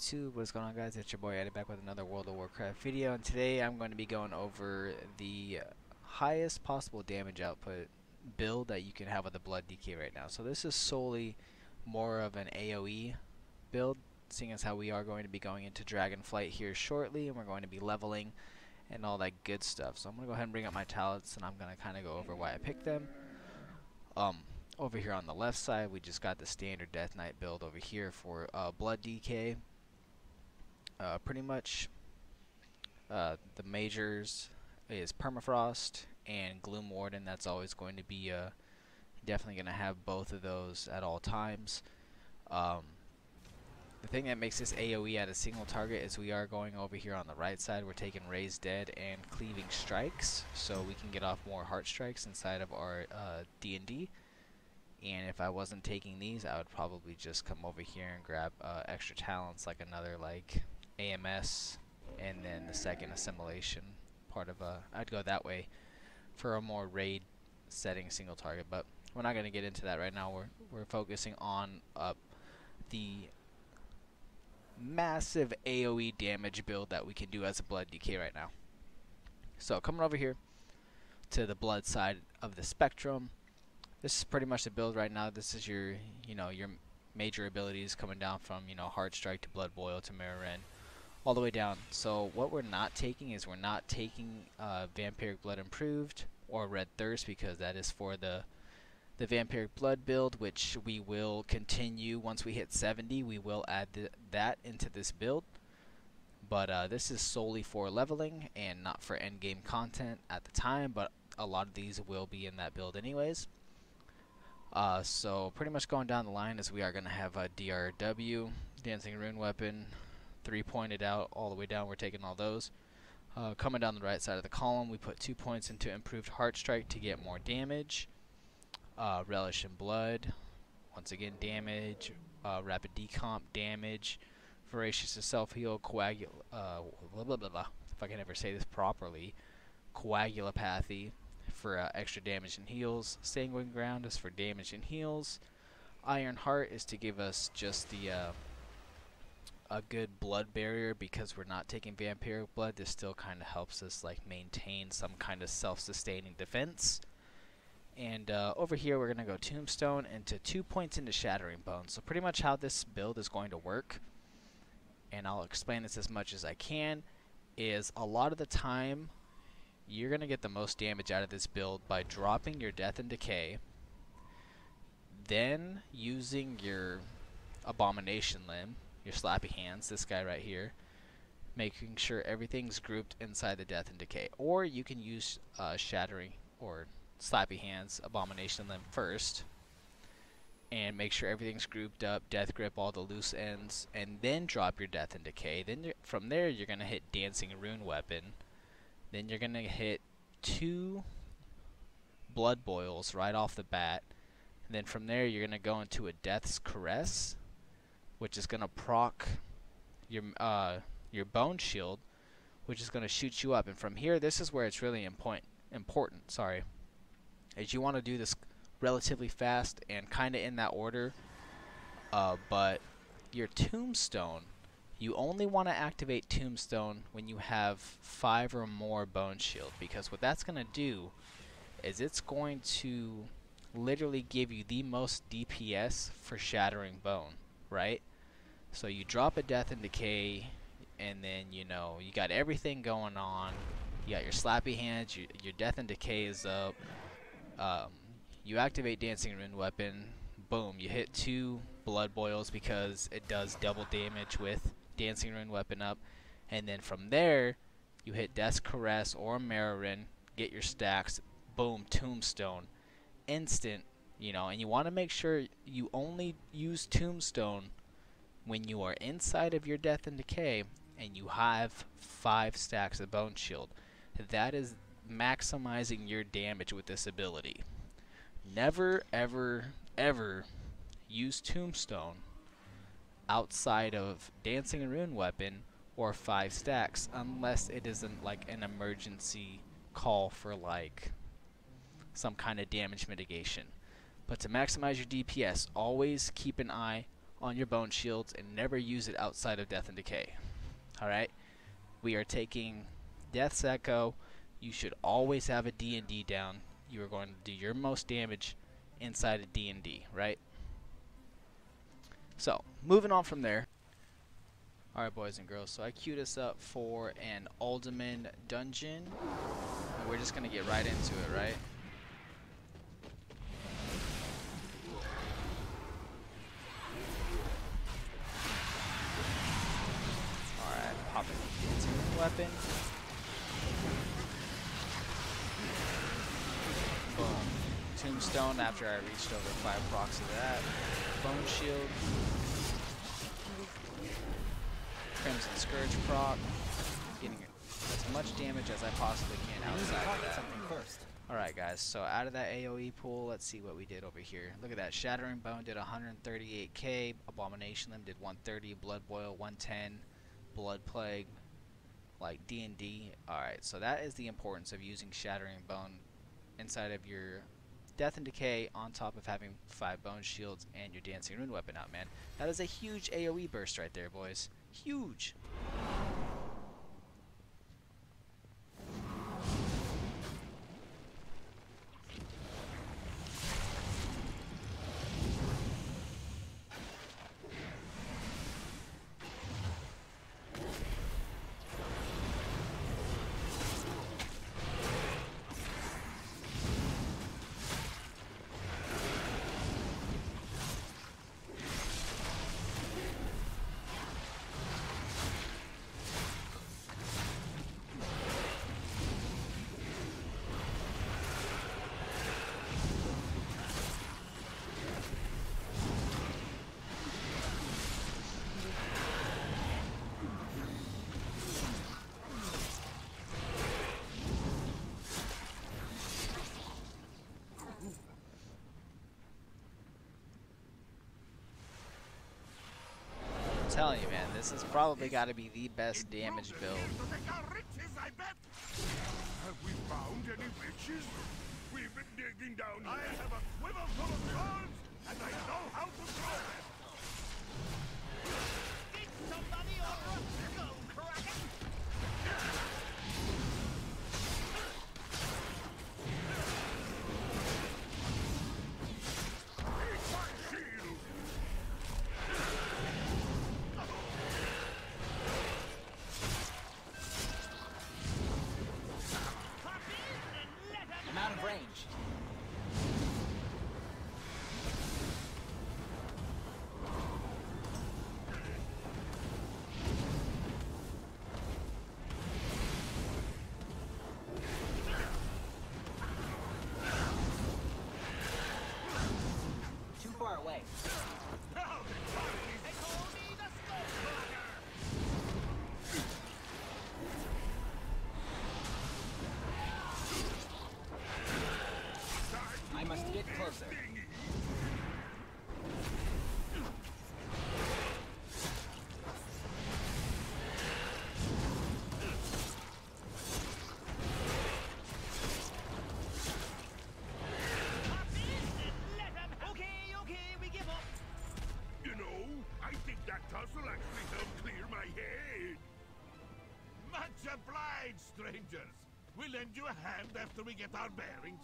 YouTube, what's going on guys? It's your boy Eddie back with another World of Warcraft video, and today I'm going to be going over the highest possible damage output build that you can have with the Blood DK right now. So this is solely more of an AoE build, seeing as how we are going to be going into Dragonflight here shortly, and we're going to be leveling and all that good stuff. So I'm going to go ahead and bring up my talents, and I'm going to kind of go over why I picked them. Over here on the left side, we just got the standard Deathknight build over here for Blood DK. Pretty much, the majors is Permafrost and Gloom Warden. That's always going to be definitely going to have both of those at all times. The thing that makes this AoE at a single target is we are going over here on the right side. We're taking Raised Dead and Cleaving Strikes, so we can get off more Heart Strikes inside of our D&D. And if I wasn't taking these, I would probably just come over here and grab extra talents, like another like AMS, and then the second assimilation part of I'd go that way for a more raid setting single target. But we're not going to get into that right now. We're focusing on the massive AoE damage build that we can do as a Blood DK right now. So coming over here to the Blood side of the spectrum. This is pretty much the build right now. This is your, your major abilities coming down from, Heart Strike to Blood Boil to Mirror End, all the way down. So what we're not taking is we're not taking Vampiric Blood Improved or Red Thirst, because that is for the Vampiric Blood build, which we will continue once we hit 70. We will add that into this build. But this is solely for leveling and not for endgame content at the time, but a lot of these will be in that build anyways. So pretty much going down the line is we are going to have a DRW, Dancing Rune Weapon, 3 pointed out all the way down. We're taking all those. Coming down the right side of the column, we put 2 points into Improved Heart Strike to get more damage. Relish in Blood, once again damage. Rapid Decomp damage. Voracious to Self-Heal, if I can ever say this properly. Coagulopathy for extra damage and heals. Sanguine Ground is for damage and heals. Iron Heart is to give us just the a good blood barrier, because we're not taking Vampiric Blood. This still kind of helps us like maintain some kind of self-sustaining defense. And over here we're going to go Tombstone into 2 points into Shattering Bones. So pretty much how this build is going to work, and I'll explain this as much as I can, is a lot of the time you're going to get the most damage out of this build by dropping your Death and Decay, then using your Abomination Limb, your Slappy Hands, this guy right here, making sure everything's grouped inside the Death and Decay. Or you can use Shattering or Slappy Hands, Abomination Limb first, and make sure everything's grouped up, Death Grip all the loose ends, and then drop your Death and Decay. Then from there you're going to hit Dancing Rune Weapon. Then you're going to hit 2 Blood Boils right off the bat. And then from there you're going to go into a Death's Caress, which is going to proc your Bone Shield, which is going to shoot you up. And from here, this is where it's really important, is you want to do this relatively fast and kind of in that order. But your Tombstone, you only want to activate Tombstone when you have 5 or more Bone Shield, because what that's going to do is it's going to literally give you the most DPS for Shattering Bone, right? So you drop a Death and Decay, and then you got everything going on. You got your Slappy Hands, your Death and Decay is up. You activate Dancing Rune Weapon, boom, you hit 2 Blood Boils because it does double damage with Dancing Rune Weapon up, and then from there you hit Death's Caress or Mirrorin, get your stacks, boom, Tombstone, instant, and you want to make sure you only use Tombstone when you are inside of your Death and Decay and you have 5 stacks of Bone Shield. That is maximizing your damage with this ability. Never ever ever use Tombstone outside of Dancing Rune Weapon or 5 stacks, unless it isn't like an emergency call for like some kind of damage mitigation. But to maximize your DPS, always keep an eye on your bone shields and never use it outside of Death and Decay. Alright? We are taking Death's Echo. You should always have a D&D down. You are going to do your most damage inside of D&D, right? So, moving on from there. Alright, boys and girls, so I queued us up for an Alderman dungeon. And we're just going to get right into it, right? Alright, pop in the dancing weapon. Boom. Tombstone after I reached over 5 procs of that. Bone shield. Crimson Scourge proc. Getting as much damage as I possibly can outside of that. Alright guys, so out of that AoE pool, let's see what we did over here. Look at that. Shattering Bone did 138k. Abomination Limb did 130. Blood Boil 110. Blood Plague. Like D&D. Alright, so that is the importance of using Shattering Bone inside of your Death and Decay on top of having 5 bone shields and your Dancing Rune weapon out, man. That is a huge AoE burst right there, boys. Huge. I'm telling you, man, this has probably got to be the best damage build. Have we found any riches? We've been digging down. I have a quiver full of gold, and I know how to throw them. Did somebody order a gold kraken? Eat my shield! I'm out of range. Too far away. I must get closer. Okay, we give up. You know, I think that tussle actually helped clear my head. Much obliged, strangers. We'll lend you a hand after we get our bearings.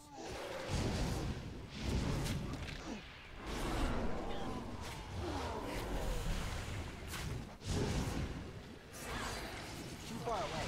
Too far away.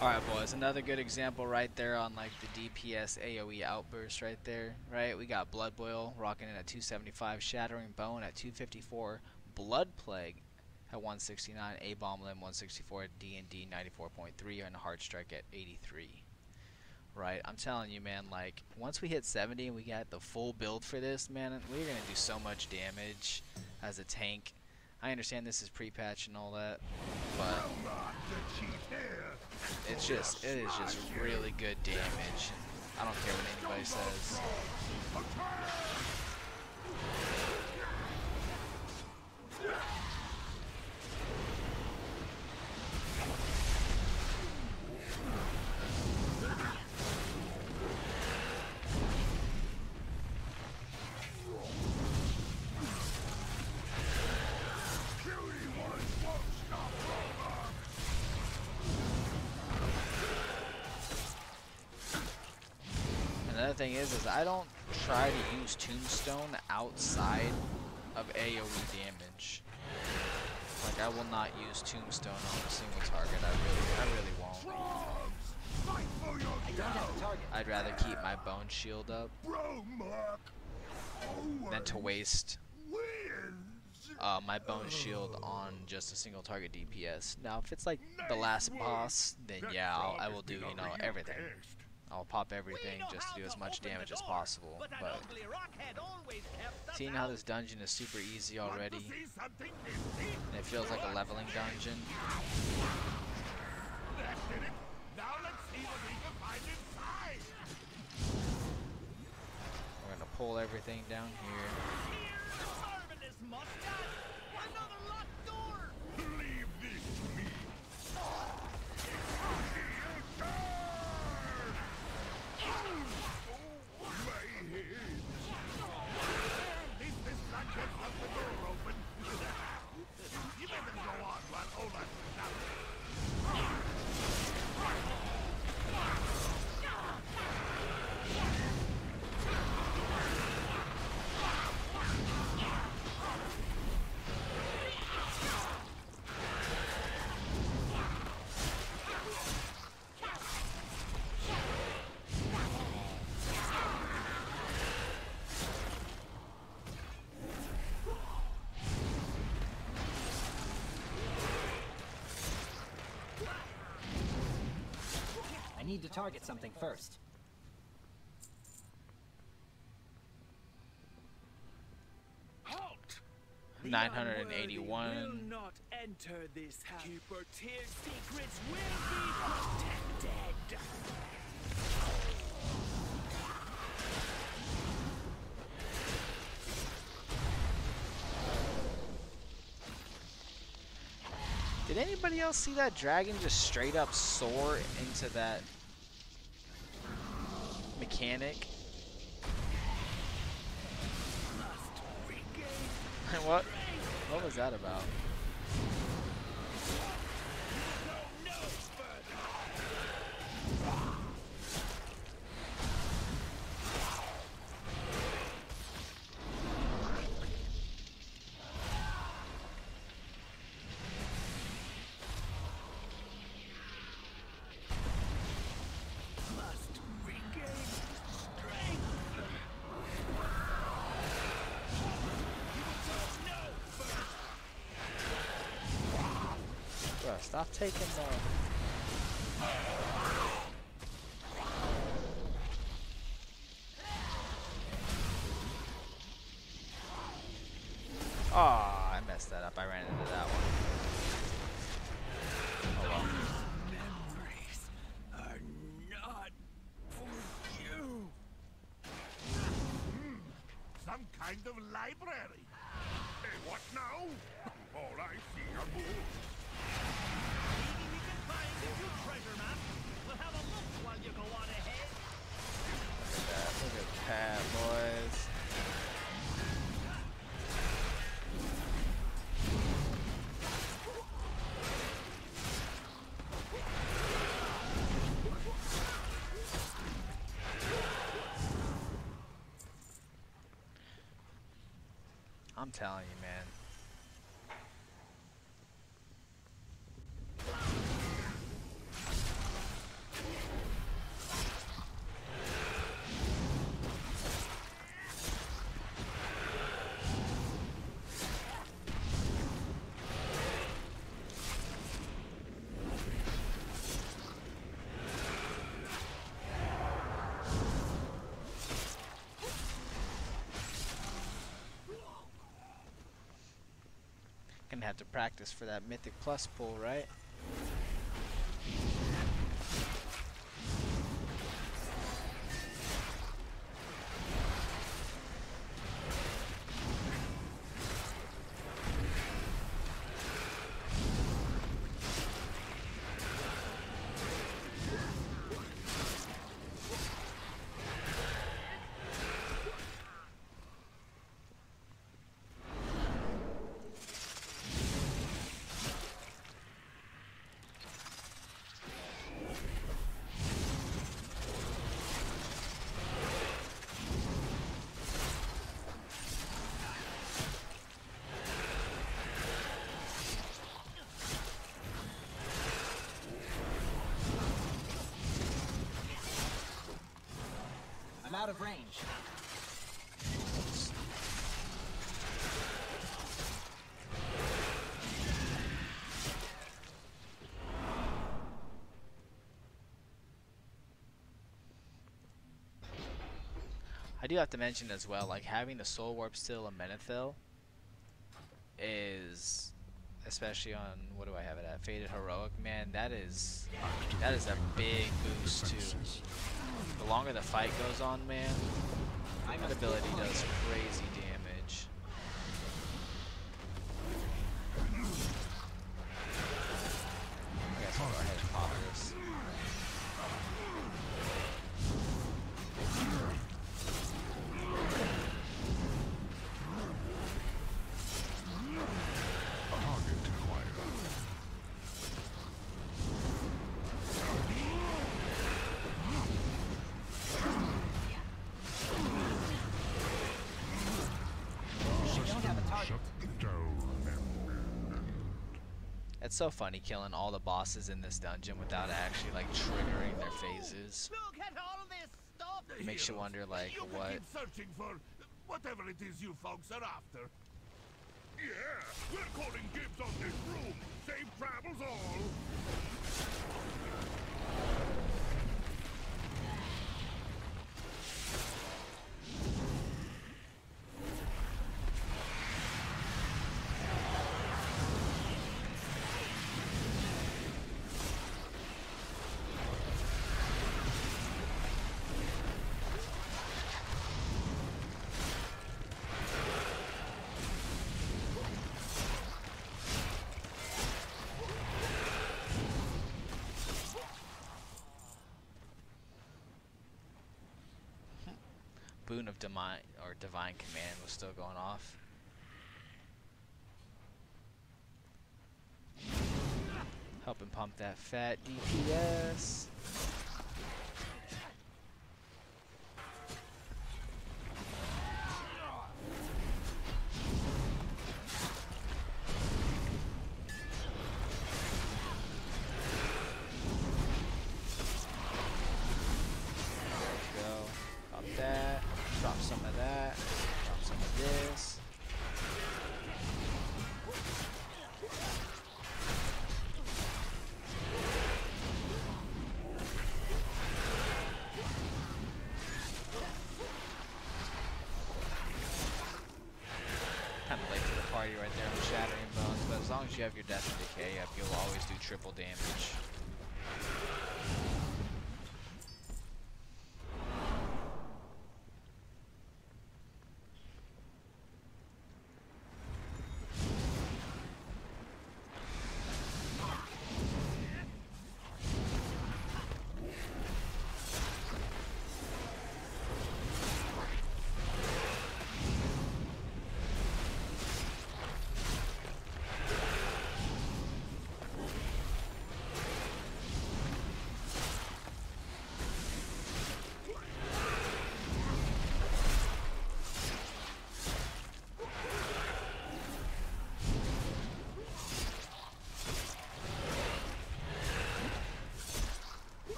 Alright boys, another good example right there on like the DPS AoE outburst right there, right? We got Blood Boil rocking in at 275, Shattering Bone at 254, Blood Plague at 169, A bomb limb 164, D&D 94.3, and hard strike at 83. Right, I'm telling you, man, like, once we hit 70 and we got the full build for this, man, we're gonna do so much damage as a tank. I understand this is pre-patch and all that, but it is just really good damage. I don't care what anybody says. Another thing is I don't try to use Tombstone outside of AoE damage. Like, I will not use Tombstone on a single target. I really won't. I don't have a target. I'd rather keep my bone shield up than to waste my bone shield on just a single target DPS. Now, if it's like the last boss, then yeah, I will do, you know, everything. I'll pop everything just to do as much damage as possible. But seeing how this dungeon is super easy already, and it feels like a leveling dungeon. We're gonna pull everything down here. I need to target something first. Halt! 981. Will not enter this house. Keeper Tier's secrets will be protected. Did anybody else see that dragon just straight up soar into that mechanic? What was that about? Stop taking the... Oh, I messed that up. I ran into that one. Oh well. Memories are not for you. Some kind of library. Hey, what now? All I see are wolves. Maybe we can find a new treasure map. We'll have a look while you go on ahead. Look at that, boys. I'm telling you, man. gonna have to practice for that Mythic Plus pull, right? I'm out of range. I do have to mention as well, like having the Soul Warp still a Menethil is, especially on, what do I have it at? Faded Heroic, man, that is a big boost too. The longer the fight goes on, man, that ability does crazy damage. I guess I'll go ahead and pop this. It's so funny killing all the bosses in this dungeon without actually like triggering their phases. Look at all this stuff! It makes you wonder like You what. can keep searching for whatever it is you folks are after. Yeah, we're calling dibs on this room. Safe travels all. Boon of Divine Command was still going off. Helping pump that fat DPS. Drop some of that, drop some of this. Kind of late to the party right there on Shattering Bones, but as long as you have your Death and Decay up, you'll always do triple damage.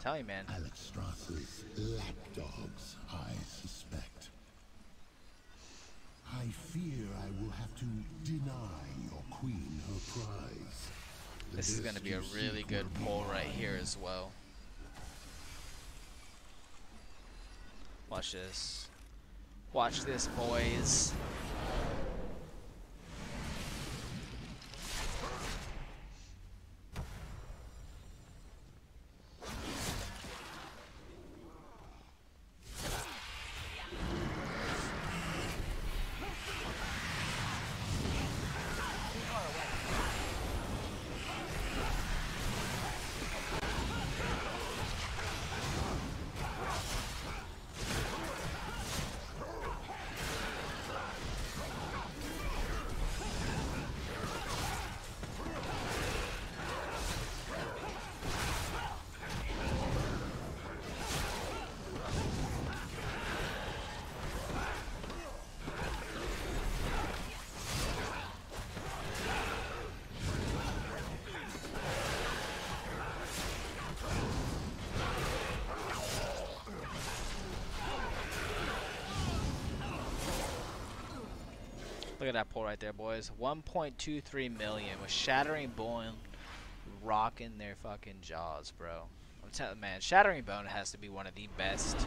Tell you, man. Alexstrasza's lapdogs, I suspect. I fear I will have to deny your queen her prize. This is going to be a really good pull right here as well. Watch this. Watch this, boys. Look at that pull right there, boys. 1.23 million with Shattering Bone rocking their fucking jaws, bro. I'm telling man, Shattering Bone has to be one of the best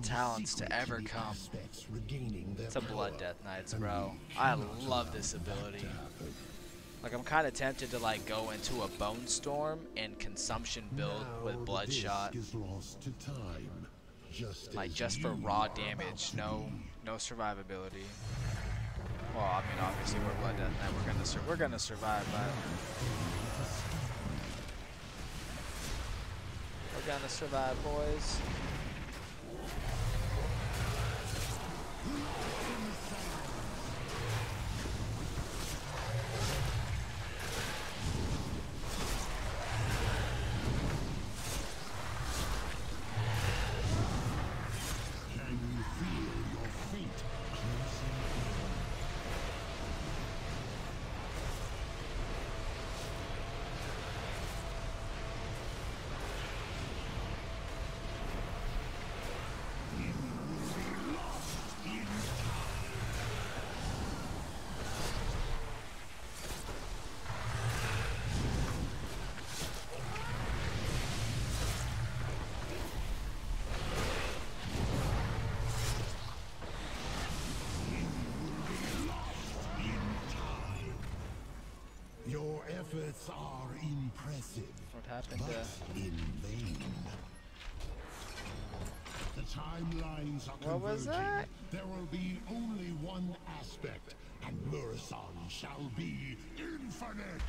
talents to ever come to Blood Deathknights, bro. I love this ability. Like, I'm kind of tempted to like go into a Bone Storm and consumption build with Bloodshot. Like, just for raw damage, no survivability. Well, I mean, obviously we're Blood Deathknight, we're gonna survive, but we're gonna survive, boys. Your efforts are impressive. What happened? But in vain. The timelines are What was converging. that? There will be only one aspect, and Murison shall be infinite.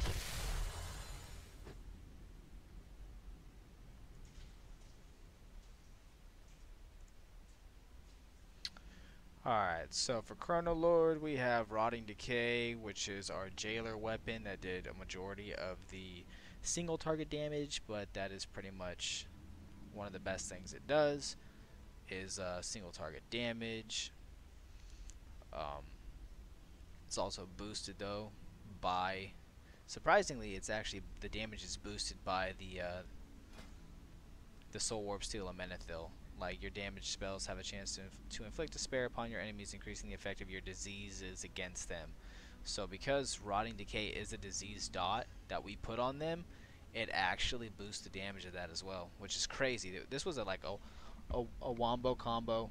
Alright, so for Chrono Lord, we have Rotting Decay, which is our jailer weapon that did a majority of the single target damage, but that is pretty much one of the best things it does, is single target damage. It's also boosted though by, surprisingly, it's actually, the damage is boosted by the Soul Warp Steel and Menethil. Like, your damage spells have a chance to inflict despair upon your enemies, increasing the effect of your diseases against them. So because Rotting Decay is a disease dot that we put on them, it actually boosts the damage of that as well, which is crazy. This was like a wombo combo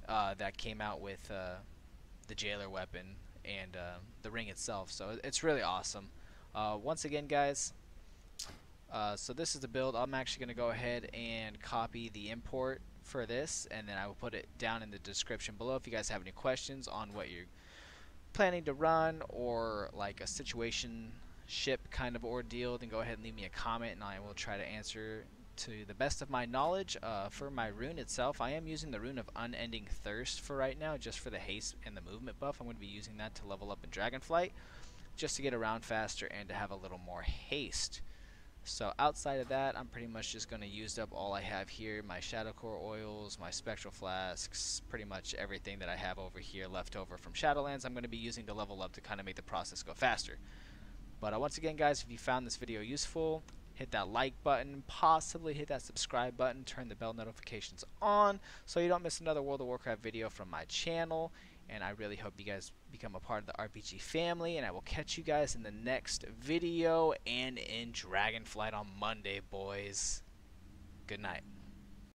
that came out with the jailer weapon and the ring itself. So it's really awesome. Once again, guys, so this is the build. I'm actually going to go ahead and copy the import for this, and then I will put it down in the description below. If you guys have any questions on what you're planning to run, or like a situation ship kind of ordeal, then go ahead and leave me a comment and I will try to answer to the best of my knowledge. For my rune itself, I am using the rune of Unending Thirst for right now, just for the haste and the movement buff. I'm going to be using that to level up in Dragonflight, just to get around faster and to have a little more haste. So outside of that, I'm pretty much just going to use up all I have here, my Shadow Core oils, my Spectral Flasks, pretty much everything that I have over here left over from Shadowlands I'm going to be using to level up to kind of make the process go faster. But once again, guys, if you found this video useful, hit that like button, possibly hit that subscribe button, turn the bell notifications on so you don't miss another World of Warcraft video from my channel. And I really hope you guys become a part of the RPG family, and I will catch you guys in the next video and in Dragonflight on Monday, boys. Good night.